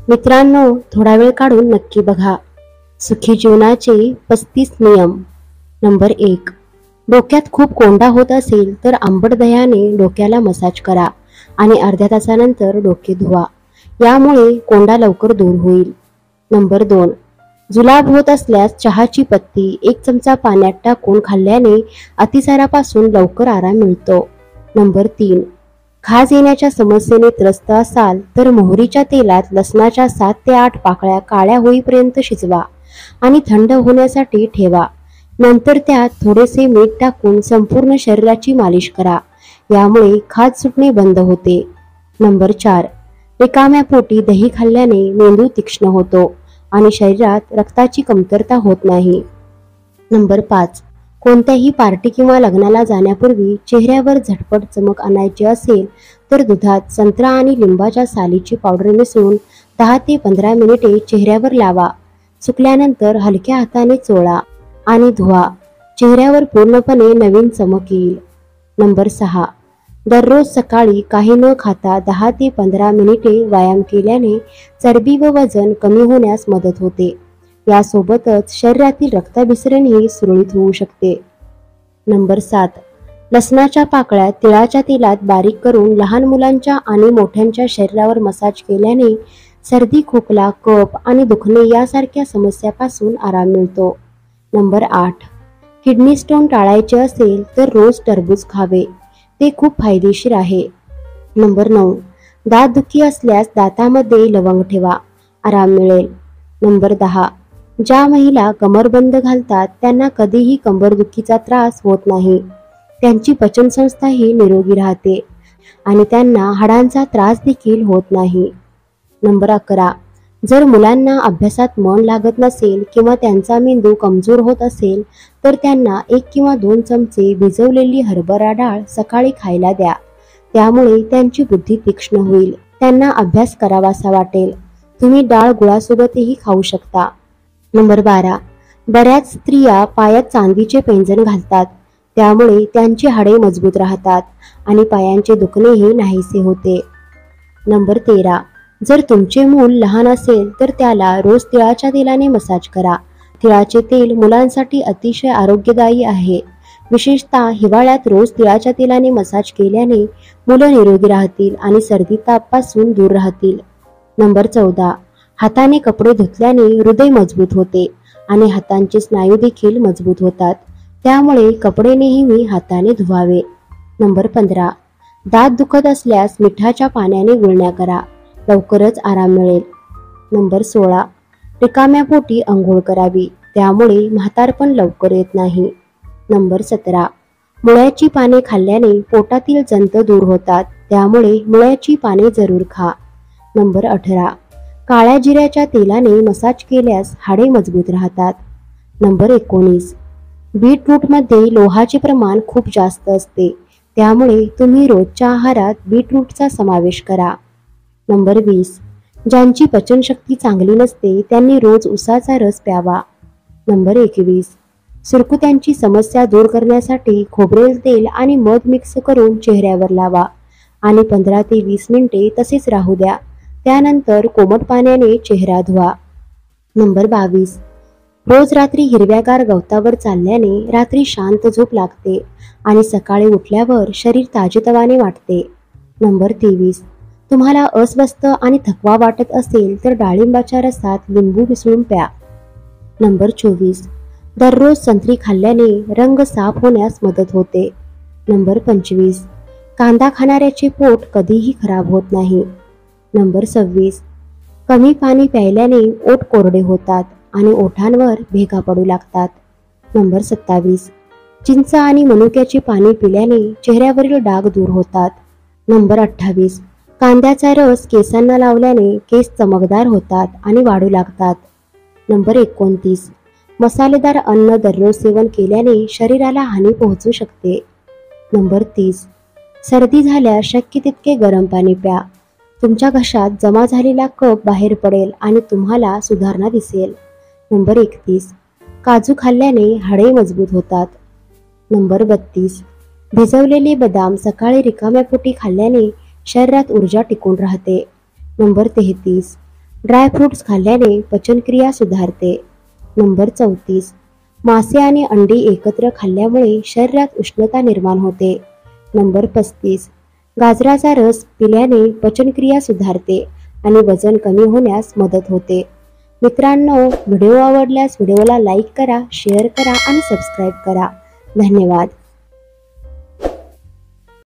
मित्रांनो, थोडा वेळ काढून नक्की बघा. सुखी जीवनाचे 35 नियम. नंबर 1. डोक्यात खूप कोंडा होत असेल तर आंबट दह्याने डोक्याला मसाज करा आणि अर्ध्या तासानंतर डोके धुवा. यामुळे कोंडा लवकर दूर होईल. नंबर 2. जुलाब होत असल्यास चहाची पत्ती 1 चमचा पाण्यात टाकून खाल्ल्याने अतिसारापासून लवकर आराम मिळतो. नंबर 3. खाज येण्याच्या समस्येने त्रस्त असाल तर मोहरीच्या तेलात लसणाच्या 7 ते 8 पाकळ्या काळ्या होईपर्यंत शिजवा आणि थंड होण्यासाठी ठेवा. नंतर त्यात थोडेसे मीठ टाकून संपूर्ण शरीराची मालिश करा. यामुळे खाज सुटणे बंद होते. नंबर 4. रिकाम्या पोटी दही खाल्ल्याने मेंदू तीक्ष्ण होतो आणि शरीरात रक्ताची कमतरता होत नाही. नंबर 5. कोणत्याही पार्टी किंवा लग्नाला जाण्यापूर्वी चेहऱ्यावर झटपट चमक आणायची असेल तर दुधात संत्रा आणि लिंबाच्या सालीची पावडर मिसळून 10 ते 15 मिनिटे चेहऱ्यावर लावा. सुकल्यानंतर हलक्या हाताने चोळा आणि धुवा. चेहऱ्यावर पूर्णपणे नवीन चमक येईल. नंबर 6. दररोज सकाळी काही न खाता 10 ते 15 मिनिटे व्यायाम केल्याने चरबी व वजन कमी होण्यास मदत होते. यासोबतच शरीरातील रक्ताभिसरणही सुरळीत होऊ शकते. नंबर 7. लसणाच्या पाकळ्या तिळाच्या तेलात बारीक करून लहान मुलांच्या आणि मोठ्यांच्या शरीरावर मसाज केल्याने सर्दी, खोकला, कफ आणि दुखणे यासारख्या समस्यापासून आराम मिळतो. नंबर 8. किडनी स्टोन टाळायचे असेल तर रोज टरबूज खावे. ते खूप फायदेशीर आहे. नंबर 9. दात दुखी असल्यास दातामध्ये लवंग ठेवा. आराम मिळेल. नंबर 10. ज्या महिला कमरबंद घालतात त्यांना कधीही कंबरदुखीचा त्रास होत नाही. त्यांची पचनसंस्थाही निरोगी राहते आणि त्यांना हाडांचा त्रास देखील होत नाही. नंबर 11. जर मुलांना अभ्यासात मन लागत नसेल किंवा त्यांचा मेंदू कमजोर होत असेल तर त्यांना 1 किंवा 2 चमचे भिजवलेली हरभरा डाळ सकाळी खायला द्या. त्यामुळे त्यांची बुद्धी तीक्ष्ण होईल. त्यांना अभ्यास करावासा वाटेल. तुम्ही डाळ गुळासोबतही खाऊ शकता. नंबर 12. बऱ्याच स्त्रिया पायात चांदीचे पैंजण घालतात. त्यामुळे त्यांची हाडे मजबूत राहतात आणि पायांचे दुखणेही नाहीसे होते. नंबर 13. जर तुमचे मूल लहान असेल तर त्याला रोज तिळाच्या तेलाने मसाज करा. तिळाचे तेल मुलांसाठी अतिशय आरोग्यदायी आहे. विशेषतः हिवाळ्यात रोज तिळाच्या तेलाने मसाज केल्याने मुलं निरोगी राहतील आणि सर्दी तापापासून दूर राहतील. नंबर 14. हाताने कपडे धुतल्याने हृदय मजबूत होते आणि हातांचे स्नायू देखील मजबूत होतात. त्यामुळे कपडे नेहमी हाताने धुवावे. नंबर 15. दात दुखत असल्यास मिठाच्या पाण्याने गुळण्या करा. लवकरच आराम मिळेल. नंबर 16. रिकाम्या पोटी अंघोळ करावी. त्यामुळे म्हातारपण लवकर येत नाही. नंबर 17. मुळ्याची पाने खाल्ल्याने पोटातील जंत दूर होतात. त्यामुळे मुळ्याची पाने जरूर खा. नंबर 18. काळ्या जिऱ्याच्या तेलाने मसाज केल्यास हाडे मजबूत राहतात. नंबर 19. बीटरूटमध्ये लोहाचे प्रमाण खूप जास्त असते. त्यामुळे तुम्ही रोजच्या आहारात बीटरूटचा समावेश करा. नंबर 20. ज्यांची पचनशक्ती चांगली नसते त्यांनी रोज उसाचा रस प्यावा. नंबर 21. सुरकुत्यांची समस्या दूर करण्यासाठी खोबरेल तेल आणि मध मिक्स करून चेहऱ्यावर लावा आणि 15 ते 20 मिनिटे तसेच राहू द्या. त्यानंतर कोमट पाण्याने चेहरा धुवा. नंबर 22. रोज रात्री हिरव्यागार गवतावर चालल्याने रात्री शांत झोप लागते आणि सकाळी उठल्यावर शरीर ताजेतवाने वाटते. नंबर 23. तुम्हाला अस्वस्थ आणि थकवा वाटत असेल तर डाळिंबाच्या रसात लिंबू मिसळून प्या. नंबर 24. दररोज संत्री खाल्ल्याने रंग साफ होण्यास मदत होते. नंबर 25. कांदा खाणाऱ्याचे पोट कधीही खराब होत नाही. नंबर 26. कमी पाणी प्यायल्याने ओठ कोरडे होतात आणि ओठांवर भेगा पडू लागतात. नंबर 27. चिंच आणि मनुक्याचे पाणी पिल्याने चेहऱ्यावरील डाग दूर होतात. नंबर 28. कांद्याचा रस केसांना लावल्याने केस चमकदार होतात आणि वाढू लागतात. नंबर 29. मसालेदार अन्न दररोज सेवन केल्याने शरीराला हानी पोहोचू शकते. नंबर 30. सर्दी झाल्यास शक्य तितके गरम पाणी प्या. तुमच्या घशात जमा झालेला कफ बाहेर पडेल आणि तुम्हाला सुधारणा दिसेल. नंबर 31. काजू खाल्ल्याने हाडे मजबूत होतात. नंबर 32. भिजवलेले बदाम सकाळी रिकाम्या पोटी खाल्ल्याने शरीरात ऊर्जा टिकून राहते. नंबर 33. ड्रायफ्रुट्स खाल्ल्याने पचनक्रिया सुधारते. नंबर 34. मासे आणि अंडी एकत्र खाल्ल्यामुळे शरीरात उष्णता निर्माण होते. नंबर 35. गाजराचा रस पिल्याने पचनक्रिया सुधारते आणि वजन कमी होण्यास मदत होते. मित्रांनो, व्हिडिओ आवडल्यास व्हिडिओला लाईक करा, शेअर करा आणि सबस्क्राईब करा. धन्यवाद.